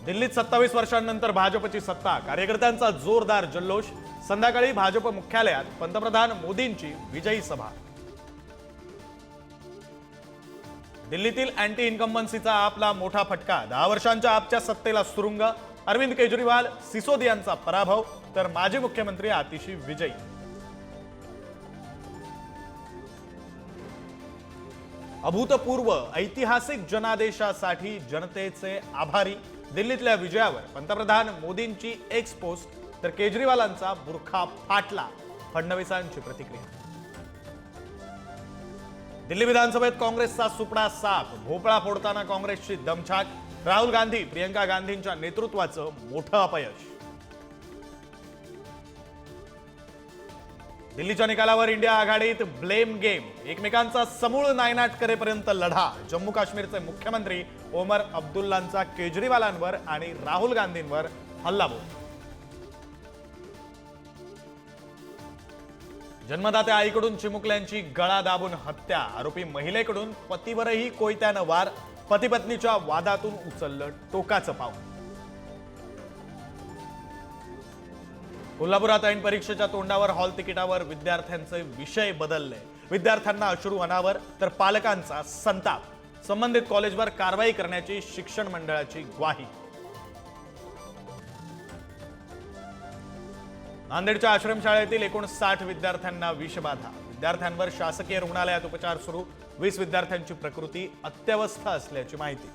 दिल्लीत 27 वर्षांनंतर भाजपची सत्ता, कार्यकर्त्यांचा जोरदार जल्लोष. संध्याकाळी भाजप मुख्यालयात पंतप्रधान मोदींची विजयी सभा. दिल्लीतील अँटी इन्कम्बन्सीचा आपला मोठा फटका. 10 वर्षांच्या आपच्या सत्तेला सुरुंग. अरविंद केजरीवाल, सिसोदियांचा पराभव, तर माजी मुख्यमंत्री आतिशी विजयी. अभूतपूर्व ऐतिहासिक जनादेशासाठी जनतेचे आभारी. दिल्लीतल्या विजयावर पंतप्रधान मोदींची एक्स पोस्ट, तर केजरीवालांचा बुरखा फाटला. फडणवीसांची प्रतिक्रिया. दिल्ली विधानसभेत काँग्रेसचा सुपडा साफ. भोपळा फोडताना काँग्रेसची दमछाक. राहुल गांधी, प्रियंका गांधींच्या नेतृत्वाचं मोठं अपयश. दिल्लीच्या निकालावर इंडिया आघाडीत ब्लेम गेम. एकमेकांचा समूळ नायनाट करेपर्यंत लढा. जम्मू काश्मीरचे मुख्यमंत्री ओमर अब्दुल्लांचा केजरीवालांवर आणि राहुल गांधींवर हल्लाबोल. जन्मदात्या आईकडून चिमुकल्यांची गळा दाबून हत्या. आरोपी महिलेकडून पतीवरही कोयत्यानं वार. पती पत्नीच्या वादातून उचललं टोकाचं पाऊल. कोल्हापुरात ऐन परीक्षेच्या तोंडावर हॉल तिकिटावर विद्यार्थ्यांचे विषय बदलले. विद्यार्थ्यांना अश्रू अनावर, तर पालकांचा संताप. संबंधित कॉलेजवर कारवाई करण्याची शिक्षण मंडळाची ग्वाही. नांदेडच्या आश्रमशाळेतील 59 विद्यार्थ्यांना विषबाधा. विद्यार्थ्यांवर शासकीय रुग्णालयात उपचार सुरू. 20 विद्यार्थ्यांची प्रकृती अत्यवस्थ असल्याची माहिती.